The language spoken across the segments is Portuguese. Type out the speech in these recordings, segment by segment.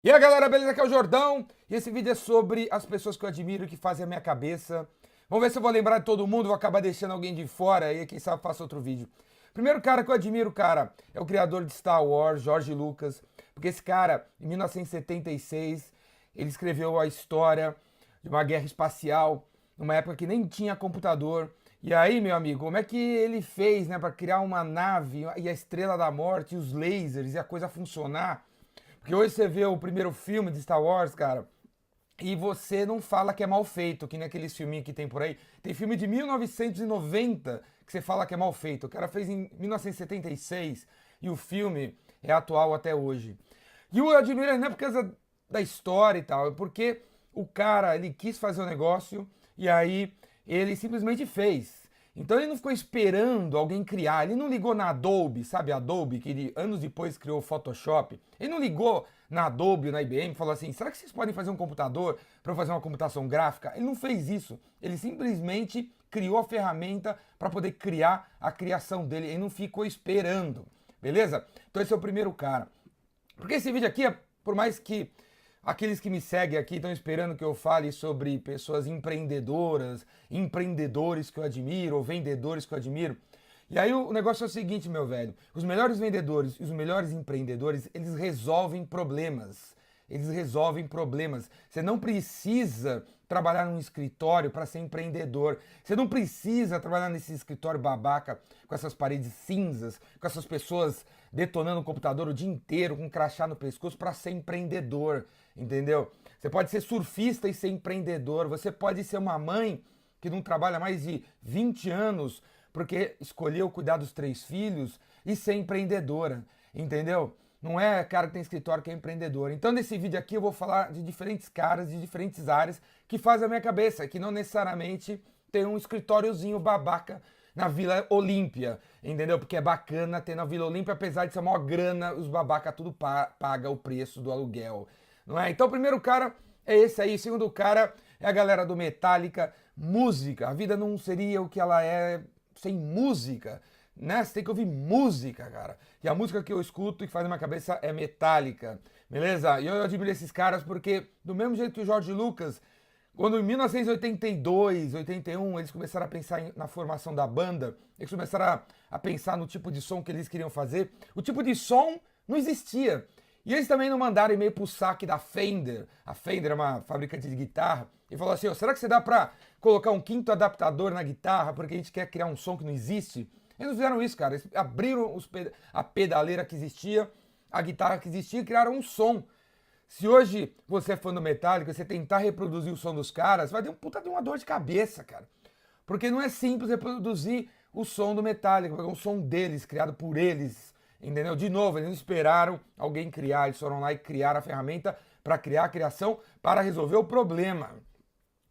E aí galera, beleza? Aqui é o Jordão e esse vídeo é sobre as pessoas que eu admiro e que fazem a minha cabeça. Vamos ver se eu vou lembrar de todo mundo, vou acabar deixando alguém de fora e quem sabe faço outro vídeo. Primeiro cara que eu admiro, cara, é o criador de Star Wars, George Lucas, porque esse cara, em 1976, ele escreveu a história de uma guerra espacial, numa época que nem tinha computador. E aí, meu amigo, como é que ele fez, né, para criar uma nave e a Estrela da Morte, e os lasers e a coisa funcionar? Porque hoje você vê o primeiro filme de Star Wars, cara, e você não fala que é mal feito, que nem aqueles filminhos que tem por aí. Tem filme de 1990 que você fala que é mal feito. O cara fez em 1976 e o filme é atual até hoje. E eu admiro ele não é por causa da história e tal, é porque o cara, ele quis fazer o negócio e aí ele simplesmente fez. Então ele não ficou esperando alguém criar, ele não ligou na Adobe, sabe a Adobe, que ele, anos depois criou o Photoshop. Ele não ligou na Adobe, na IBM, e falou assim, será que vocês podem fazer um computador para eu fazer uma computação gráfica? Ele não fez isso, ele simplesmente criou a ferramenta para poder criar a criação dele, ele não ficou esperando, beleza? Então esse é o primeiro cara. Porque esse vídeo aqui, por mais que aqueles que me seguem aqui estão esperando que eu fale sobre pessoas empreendedoras, empreendedores que eu admiro, ou vendedores que eu admiro. E aí o negócio é o seguinte, meu velho. Os melhores vendedores e os melhores empreendedores, eles resolvem problemas. Eles resolvem problemas. Você não precisa trabalhar num escritório para ser empreendedor. Você não precisa trabalhar nesse escritório babaca com essas paredes cinzas, com essas pessoas detonando o computador o dia inteiro com um crachá no pescoço para ser empreendedor, entendeu? Você pode ser surfista e ser empreendedor. Você pode ser uma mãe que não trabalha mais de 20 anos porque escolheu cuidar dos 3 filhos e ser empreendedora, entendeu? Não é cara que tem escritório que é empreendedor. Então nesse vídeo aqui eu vou falar de diferentes caras, de diferentes áreas que fazem a minha cabeça, que não necessariamente tem um escritóriozinho babaca na Vila Olímpia, entendeu? Porque é bacana ter na Vila Olímpia, apesar de ser a maior grana, os babaca tudo paga o preço do aluguel, não é? Então o primeiro cara é esse aí, o segundo cara é a galera do Metallica, música. A vida não seria o que ela é sem música, né? Você tem que ouvir música, cara. E a música que eu escuto e que faz na minha cabeça é Metallica, beleza? E eu admiro esses caras porque, do mesmo jeito que o George Lucas, quando em 1982, 81, eles começaram a pensar na formação da banda, eles começaram a pensar no tipo de som que eles queriam fazer, o tipo de som não existia. E eles também não mandaram e-mail pro saque da Fender. A Fender é uma fabricante de guitarra. E falou assim, oh, será que você dá pra colocar um quinto adaptador na guitarra porque a gente quer criar um som que não existe? Eles não fizeram isso, cara. Eles abriram a pedaleira que existia, a guitarra que existia e criaram um som. Se hoje você é fã do Metallica, você tentar reproduzir o som dos caras, vai ter um puta de uma dor de cabeça, cara. Porque não é simples reproduzir o som do Metallica, porque é um som deles, criado por eles, entendeu? De novo, eles não esperaram alguém criar, eles foram lá e criaram a ferramenta para criar a criação, para resolver o problema.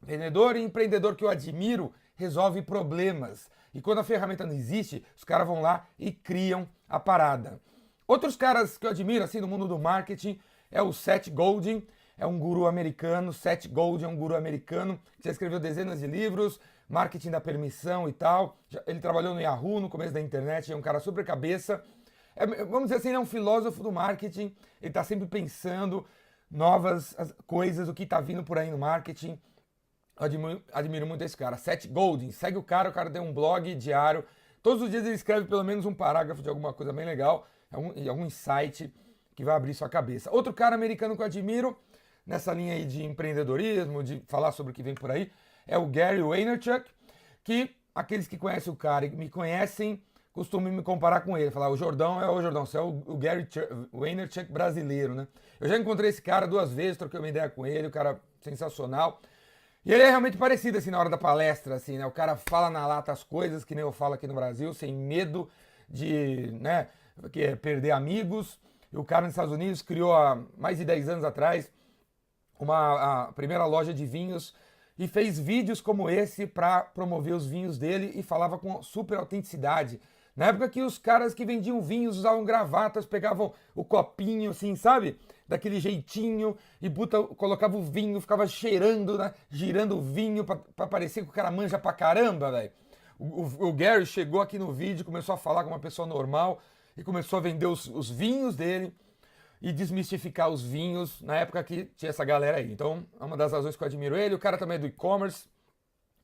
Vendedor e empreendedor que eu admiro resolve problemas. E quando a ferramenta não existe, os caras vão lá e criam a parada. Outros caras que eu admiro, assim, no mundo do marketing, é o Seth Godin, é um guru americano. Seth Godin é um guru americano que já escreveu dezenas de livros, marketing da permissão e tal. Ele trabalhou no Yahoo, no começo da internet, é um cara super cabeça. Vamos dizer assim, ele é um filósofo do marketing, ele está sempre pensando novas coisas, o que está vindo por aí no marketing. Admiro muito esse cara. Seth Godin, segue o cara tem um blog diário. Todos os dias ele escreve pelo menos um parágrafo de alguma coisa bem legal, algum insight que vai abrir sua cabeça. Outro cara americano que eu admiro, nessa linha aí de empreendedorismo, de falar sobre o que vem por aí, é o Gary Vaynerchuk, que aqueles que conhecem o cara e me conhecem costumam me comparar com ele. Falar, o Jordão, você é o Gary Vaynerchuk brasileiro, né? Eu já encontrei esse cara 2 vezes, troquei uma ideia com ele, o cara sensacional. E ele é realmente parecido, assim, na hora da palestra, assim, né? O cara fala na lata as coisas, que nem eu falo aqui no Brasil, sem medo de, né, perder amigos. E o cara nos Estados Unidos criou há mais de 10 anos atrás a primeira loja de vinhos e fez vídeos como esse para promover os vinhos dele e falava com super autenticidade. Na época que os caras que vendiam vinhos usavam gravatas, pegavam o copinho assim, sabe? Daquele jeitinho e colocava o vinho, ficava cheirando, né? Girando o vinho pra parecer que o cara manja pra caramba, velho. O Gary chegou aqui no vídeo, começou a falar com uma pessoa normal e começou a vender os vinhos dele. e desmistificar os vinhos na época que tinha essa galera aí. Então, é uma das razões que eu admiro ele. O cara também é do e-commerce.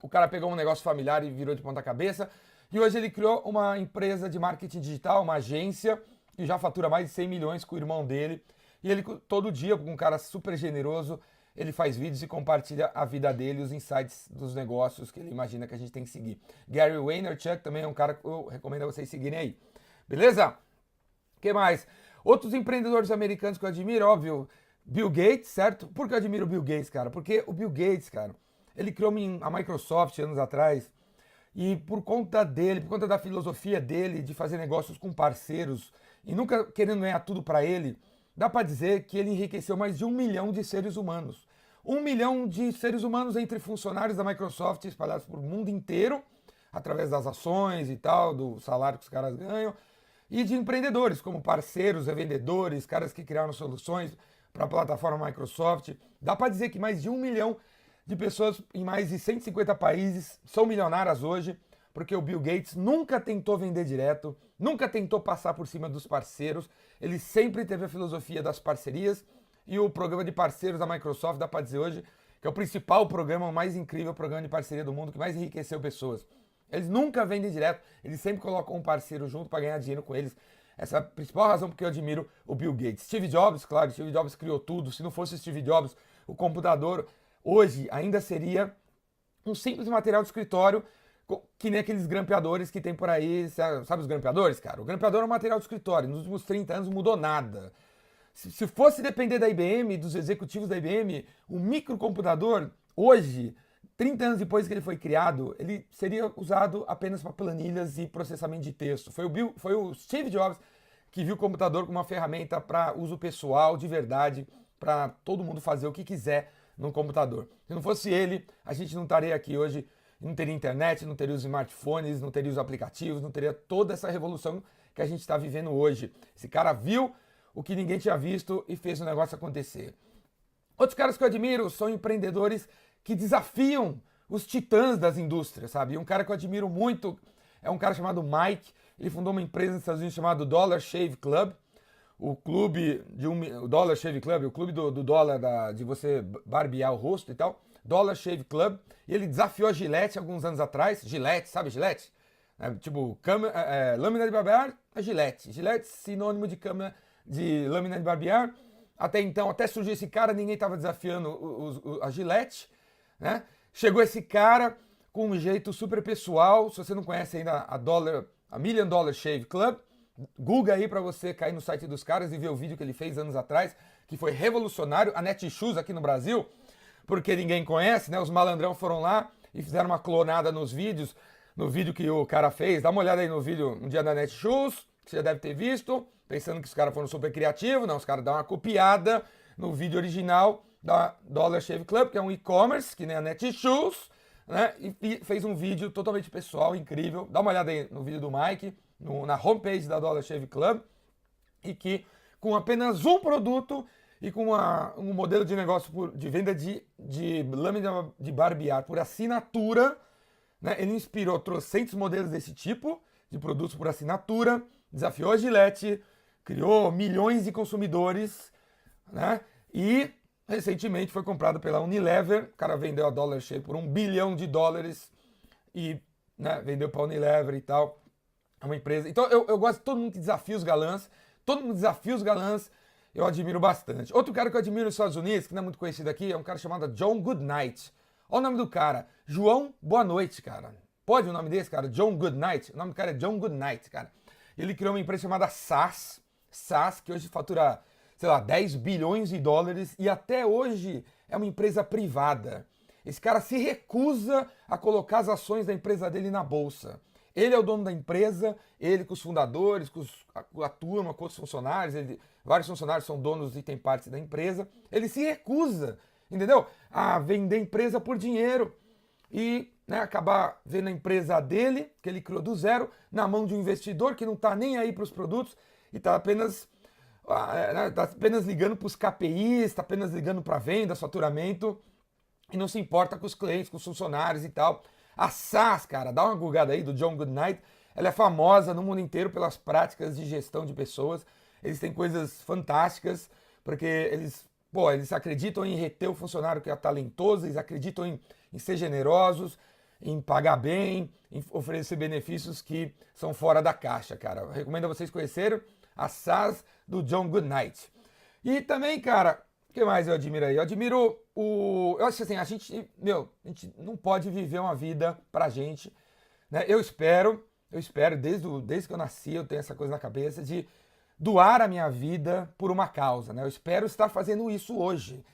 O cara pegou um negócio familiar e virou de ponta cabeça. E hoje ele criou uma empresa de marketing digital, uma agência, que já fatura mais de 100 milhões com o irmão dele. E ele, todo dia, um cara super generoso, ele faz vídeos e compartilha a vida dele, os insights dos negócios que ele imagina que a gente tem que seguir. Gary Vaynerchuk também é um cara que eu recomendo a vocês seguirem aí. Beleza? O que mais? Outros empreendedores americanos que eu admiro, óbvio, Bill Gates, certo? Por que eu admiro o Bill Gates, cara? Porque o Bill Gates, cara, ele criou a Microsoft anos atrás e por conta dele, por conta da filosofia dele de fazer negócios com parceiros e nunca querendo ganhar tudo para ele, dá para dizer que ele enriqueceu mais de 1 milhão de seres humanos. 1 milhão de seres humanos entre funcionários da Microsoft espalhados por mundo inteiro, através das ações e tal, do salário que os caras ganham, e de empreendedores, como parceiros, revendedores, caras que criaram soluções para a plataforma Microsoft. Dá para dizer que mais de 1 milhão de pessoas em mais de 150 países são milionárias hoje, porque o Bill Gates nunca tentou vender direto, nunca tentou passar por cima dos parceiros, ele sempre teve a filosofia das parcerias, e o programa de parceiros da Microsoft, dá para dizer hoje, que é o principal programa, o mais incrível programa de parceria do mundo, que mais enriqueceu pessoas. Eles nunca vendem direto, eles sempre colocam um parceiro junto para ganhar dinheiro com eles. Essa é a principal razão porque eu admiro o Bill Gates. Steve Jobs, claro, Steve Jobs criou tudo. Se não fosse o Steve Jobs, o computador hoje ainda seria um simples material de escritório, que nem aqueles grampeadores que tem por aí. Sabe os grampeadores, cara? O grampeador é um material de escritório. Nos últimos 30 anos não mudou nada. Se fosse depender da IBM, dos executivos da IBM, o microcomputador, hoje, 30 anos depois que ele foi criado, ele seria usado apenas para planilhas e processamento de texto. Foi o Steve Jobs que viu o computador como uma ferramenta para uso pessoal, de verdade, para todo mundo fazer o que quiser no computador. Se não fosse ele, a gente não estaria aqui hoje, não teria internet, não teria os smartphones, não teria os aplicativos, não teria toda essa revolução que a gente está vivendo hoje. Esse cara viu o que ninguém tinha visto e fez o negócio acontecer. Outros caras que eu admiro são empreendedores que desafiam os titãs das indústrias, sabe? Um cara que eu admiro muito é um cara chamado Mike. Ele fundou uma empresa nos Estados Unidos chamada Dollar Shave Club. O clube o Dollar Shave Club, o clube do dólar, de você barbear o rosto e tal. Dollar Shave Club. E ele desafiou a Gillette alguns anos atrás. Gillette, sabe Gillette? Lâmina de barbear é Gillette. Gillette, sinônimo de lâmina de barbear. Até então, até surgiu esse cara, ninguém estava desafiando a Gillette, né? Chegou esse cara com um jeito super pessoal. Se você não conhece ainda a Million Dollar Shave Club, Google aí para você cair no site dos caras e ver o vídeo que ele fez anos atrás, que foi revolucionário. A Netshoes aqui no Brasil, porque ninguém conhece, né? Os malandrão foram lá e fizeram uma clonada nos vídeos, no vídeo que o cara fez. Dá uma olhada aí no vídeo um dia da Netshoes, que você já deve ter visto, pensando que os caras foram super criativos. Não, os caras dão uma copiada no vídeo original da Dollar Shave Club, que é um e-commerce, que nem a Netshoes, né? E fez um vídeo totalmente pessoal, incrível. Dá uma olhada aí no vídeo do Mike, na homepage da Dollar Shave Club, e que com apenas um produto e com um modelo de negócio de venda de lâmina de barbear por assinatura, né? Ele inspirou trocentos modelos desse tipo, de produtos por assinatura, desafiou a Gillette, criou milhões de consumidores, né? E recentemente foi comprado pela Unilever. O cara vendeu a Dollar Shave por $1 bilhão e, né, vendeu para a Unilever e tal. É uma empresa. Então eu gosto de todo mundo que desafia os galãs. Todo mundo desafia os galãs. Eu admiro bastante. Outro cara que eu admiro nos Estados Unidos, que não é muito conhecido aqui, é um cara chamado John Goodnight. Olha o nome do cara. João Boa Noite, cara. Pode o nome desse, cara? John Goodnight. O nome do cara é John Goodnight, cara. Ele criou uma empresa chamada SAS, que hoje fatura, sei lá, $10 bilhões e até hoje é uma empresa privada. Esse cara se recusa a colocar as ações da empresa dele na bolsa. Ele é o dono da empresa, ele com os fundadores, com a turma, com os funcionários, vários funcionários são donos e têm parte da empresa. Ele se recusa, entendeu? A vender empresa por dinheiro e, né, acabar vendo a empresa dele, que ele criou do zero, na mão de um investidor que não está nem aí para os produtos e está apenas ligando para os KPIs, está apenas ligando para venda, faturamento, e não se importa com os clientes, com os funcionários e tal. A SAS, cara, dá uma googada aí do John Goodnight, ela é famosa no mundo inteiro pelas práticas de gestão de pessoas. Eles têm coisas fantásticas, porque eles acreditam em reter o funcionário que é talentoso, eles acreditam em ser generosos, em pagar bem, em oferecer benefícios que são fora da caixa, cara. Eu recomendo a vocês conhecerem a SaaS do John Goodnight. E também, cara, o que mais eu admiro aí? Eu admiro o... Eu acho assim, a gente não pode viver uma vida pra gente, né? Eu espero, desde que eu nasci, eu tenho essa coisa na cabeça de doar a minha vida por uma causa, né? Eu espero estar fazendo isso hoje,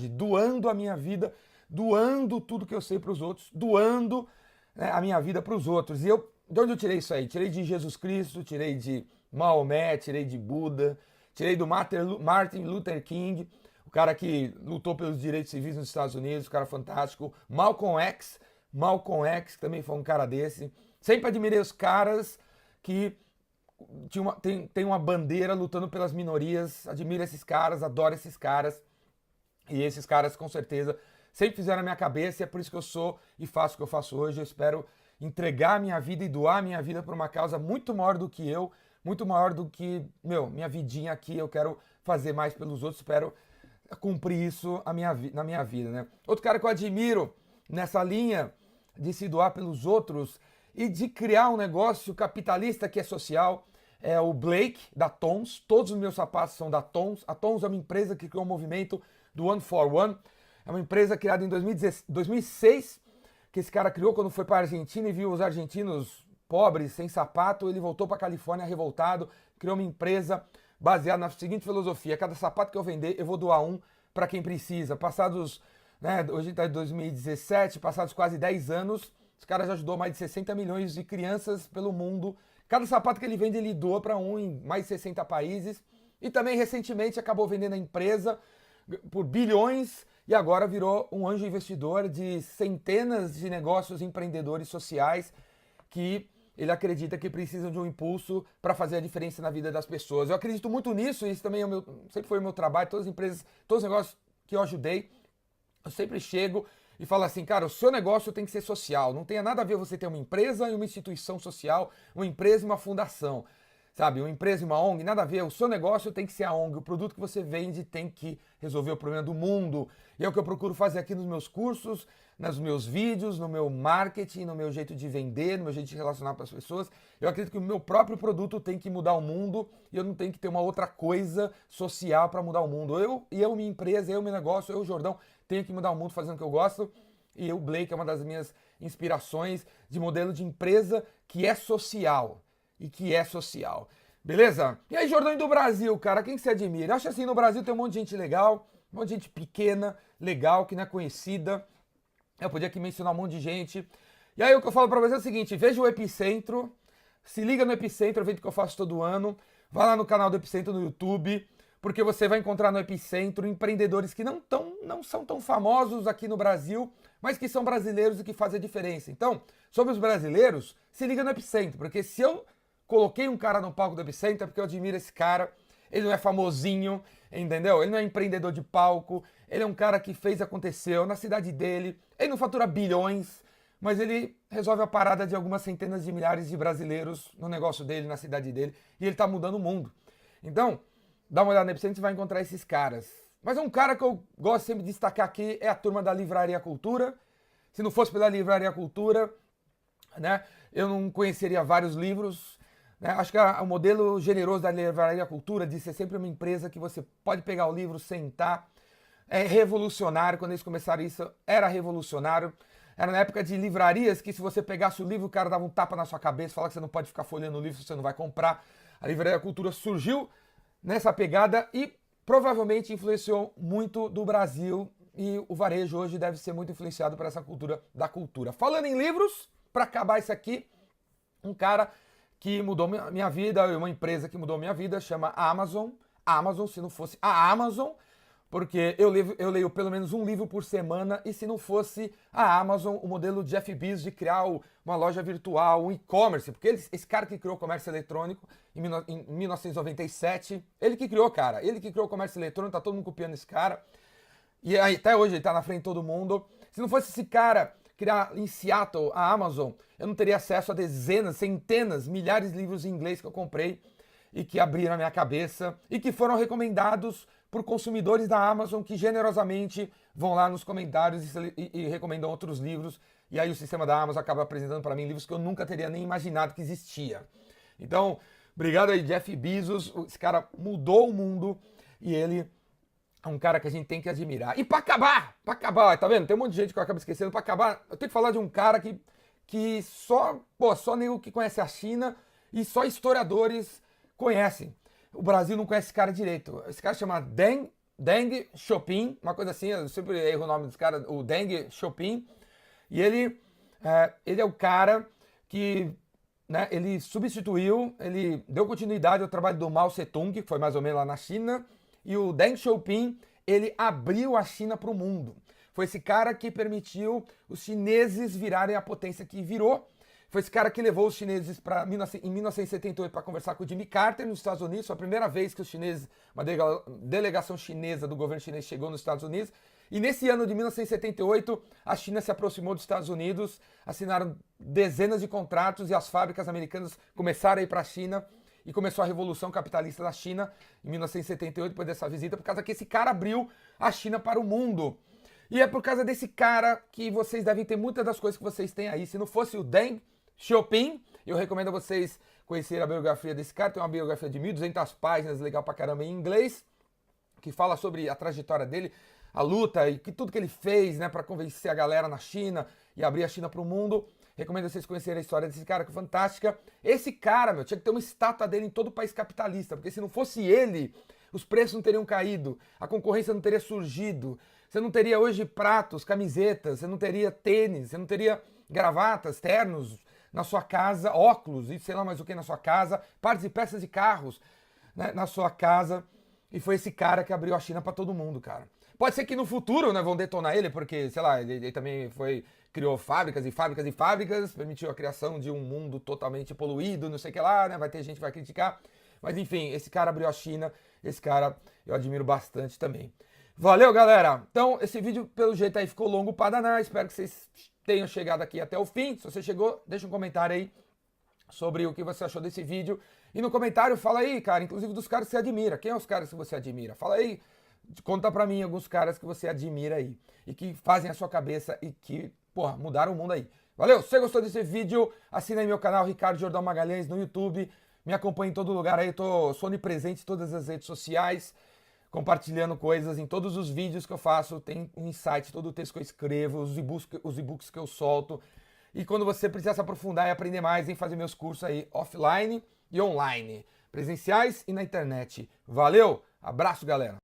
doando a minha vida, doando tudo que eu sei para os outros, doando, né, a minha vida para os outros. E de onde eu tirei isso aí? Tirei de Jesus Cristo, tirei de Maomé, tirei de Buda, tirei do Martin Luther King, o cara que lutou pelos direitos civis nos Estados Unidos, um cara fantástico. Malcolm X, que também foi um cara desse. Sempre admirei os caras que tem uma bandeira lutando pelas minorias. Admiro esses caras, adoro esses caras. E esses caras, com certeza, sempre fizeram a minha cabeça, e é por isso que eu sou e faço o que eu faço hoje. Eu espero entregar a minha vida e doar a minha vida para uma causa muito maior do que eu, muito maior do que, minha vidinha aqui. Eu quero fazer mais pelos outros, espero cumprir isso na minha vida, né? Outro cara que eu admiro nessa linha de se doar pelos outros e de criar um negócio capitalista que é social é o Blake, da Tons. Todos os meus sapatos são da Tons. A Tons é uma empresa que criou o movimento do One for One. É uma empresa criada em 2006, que esse cara criou quando foi para a Argentina e viu os argentinos pobres, sem sapato. Ele voltou para a Califórnia revoltado, criou uma empresa baseada na seguinte filosofia: cada sapato que eu vender, eu vou doar um para quem precisa. Passados, né, hoje está em 2017, passados quase 10 anos, esse cara já ajudou mais de 60 milhões de crianças pelo mundo. Cada sapato que ele vende, ele doa para um em mais de 60 países. E também, recentemente, acabou vendendo a empresa por bilhões e agora virou um anjo investidor de centenas de negócios empreendedores sociais que ele acredita que precisam de um impulso para fazer a diferença na vida das pessoas. Eu acredito muito nisso, e isso também sempre foi o meu trabalho. Todas as empresas, todos os negócios que eu ajudei, eu sempre chego e falo assim: cara, o seu negócio tem que ser social. Não tem nada a ver você ter uma empresa e uma instituição social, uma empresa e uma fundação, sabe? Uma empresa e uma ONG, nada a ver. O seu negócio tem que ser a ONG. O produto que você vende tem que resolver o problema do mundo. E é o que eu procuro fazer aqui nos meus cursos, nos meus vídeos, no meu marketing, no meu jeito de vender, no meu jeito de relacionar com as pessoas. Eu acredito que o meu próprio produto tem que mudar o mundo e eu não tenho que ter uma outra coisa social para mudar o mundo. Minha empresa, meu negócio, Jordão, tenho que mudar o mundo fazendo o que eu gosto. E o Blake é uma das minhas inspirações de modelo de empresa que é social. Beleza? E aí, Jordão, e do Brasil, cara, quem que você admira? Eu acho assim, no Brasil tem um monte de gente legal, um monte de gente pequena, legal, que não é conhecida. Eu podia aqui mencionar um monte de gente. E aí o que eu falo pra você é o seguinte: veja o Epicentro, se liga no Epicentro, evento que eu faço todo ano. Vai lá no canal do Epicentro no YouTube, porque você vai encontrar no Epicentro empreendedores que não são tão famosos aqui no Brasil, mas que são brasileiros e que fazem a diferença. Então, sobre os brasileiros, se liga no Epicentro, porque se eu coloquei um cara no palco do Epicentro é porque eu admiro esse cara. Ele não é famosinho, entendeu? Ele não é empreendedor de palco, ele é um cara que fez aconteceu na cidade dele. Ele não fatura bilhões, mas ele resolve a parada de algumas centenas de milhares de brasileiros no negócio dele, na cidade dele, e ele tá mudando o mundo. Então, dá uma olhada no Epicentro e vai encontrar esses caras. Mas um cara que eu gosto sempre de destacar aqui é a turma da Livraria Cultura. Se não fosse pela Livraria Cultura, né, eu não conheceria vários livros. Né? Acho que o modelo generoso da Livraria Cultura de ser sempre uma empresa que você pode pegar o livro, sentar, é revolucionário. Quando eles começaram isso, era revolucionário. Era na época de livrarias que se você pegasse o livro, o cara dava um tapa na sua cabeça, falava que você não pode ficar folheando o livro se você não vai comprar. A Livraria Cultura surgiu nessa pegada e provavelmente influenciou muito do Brasil, e o varejo hoje deve ser muito influenciado por essa cultura da cultura. Falando em livros, para acabar isso aqui, um cara que mudou minha vida, uma empresa que mudou minha vida, chama Amazon. Amazon, se não fosse a Amazon, porque eu leio pelo menos um livro por semana, e se não fosse a Amazon, o modelo Jeff Bezos de criar uma loja virtual, um e-commerce, porque esse cara que criou o comércio eletrônico em 1997, ele que criou, cara, ele que criou o comércio eletrônico, tá todo mundo copiando esse cara, e aí, até hoje ele tá na frente de todo mundo. Se não fosse esse cara criar em Seattle a Amazon, eu não teria acesso a dezenas, centenas, milhares de livros em inglês que eu comprei. e que abriram a minha cabeça e que foram recomendados por consumidores da Amazon que generosamente vão lá nos comentários e recomendam outros livros. E aí o sistema da Amazon acaba apresentando para mim livros que eu nunca teria nem imaginado que existia. Então, obrigado aí, Jeff Bezos. Esse cara mudou o mundo e ele é um cara que a gente tem que admirar. E para acabar, tá vendo? Tem um monte de gente que eu acabo esquecendo. Para acabar, eu tenho que falar de um cara que só nego que conhece a China e só historiadores conhecem. O Brasil não conhece esse cara direito. Esse cara chama Deng Xiaoping, uma coisa assim, eu sempre erro o nome desse cara, o Deng Xiaoping. E ele é o cara que, né, ele substituiu, ele deu continuidade ao trabalho do Mao Tse-tung, que foi mais ou menos lá na China. E o Deng Xiaoping, ele abriu a China para o mundo. Foi esse cara que permitiu os chineses virarem a potência que virou. Foi esse cara que levou os chineses em 1978 para conversar com o Jimmy Carter nos Estados Unidos. Foi a primeira vez que os chineses, uma delegação chinesa do governo chinês chegou nos Estados Unidos. E nesse ano de 1978, a China se aproximou dos Estados Unidos, assinaram dezenas de contratos e as fábricas americanas começaram a ir para a China. E começou a Revolução Capitalista da China em 1978, depois dessa visita, por causa que esse cara abriu a China para o mundo. E é por causa desse cara que vocês devem ter muitas das coisas que vocês têm aí. Se não fosse o Deng Xiaoping, eu recomendo a vocês conhecerem a biografia desse cara. Tem uma biografia de 1.200 páginas, legal pra caramba, em inglês, que fala sobre a trajetória dele, a luta e tudo que ele fez, né, para convencer a galera na China e abrir a China para o mundo. Recomendo vocês conhecerem a história desse cara, que é fantástica. Esse cara, meu, tinha que ter uma estátua dele em todo o país capitalista, porque se não fosse ele, os preços não teriam caído, a concorrência não teria surgido, você não teria hoje pratos, camisetas, você não teria tênis, você não teria gravatas, ternos na sua casa, óculos e sei lá mais o que na sua casa, partes e peças de carros, né, na sua casa. E foi esse cara que abriu a China para todo mundo, cara. Pode ser que no futuro, né, vão detonar ele, porque, sei lá, ele também criou fábricas e fábricas e fábricas, permitiu a criação de um mundo totalmente poluído, não sei o que lá, né, vai ter gente que vai criticar. Mas enfim, esse cara abriu a China, esse cara eu admiro bastante também. Valeu, galera! Então, esse vídeo, pelo jeito aí, ficou longo para danar, espero que vocês tenham chegado aqui até o fim. Se você chegou, deixa um comentário aí sobre o que você achou desse vídeo. E no comentário fala aí, cara, inclusive dos caras que você admira. Quem é os caras que você admira? Fala aí, conta pra mim alguns caras que você admira aí. E que fazem a sua cabeça e que, porra, mudaram o mundo aí. Valeu? Se você gostou desse vídeo, assina aí meu canal Ricardo Jordão Magalhães no YouTube. Me acompanha em todo lugar aí, sou onipresente em todas as redes sociais, compartilhando coisas em todos os vídeos que eu faço. Tem um insight, todo o texto que eu escrevo, os e-books que eu solto. E quando você precisar se aprofundar e aprender mais, vem fazer meus cursos aí offline e online, presenciais e na internet. Valeu, abraço, galera!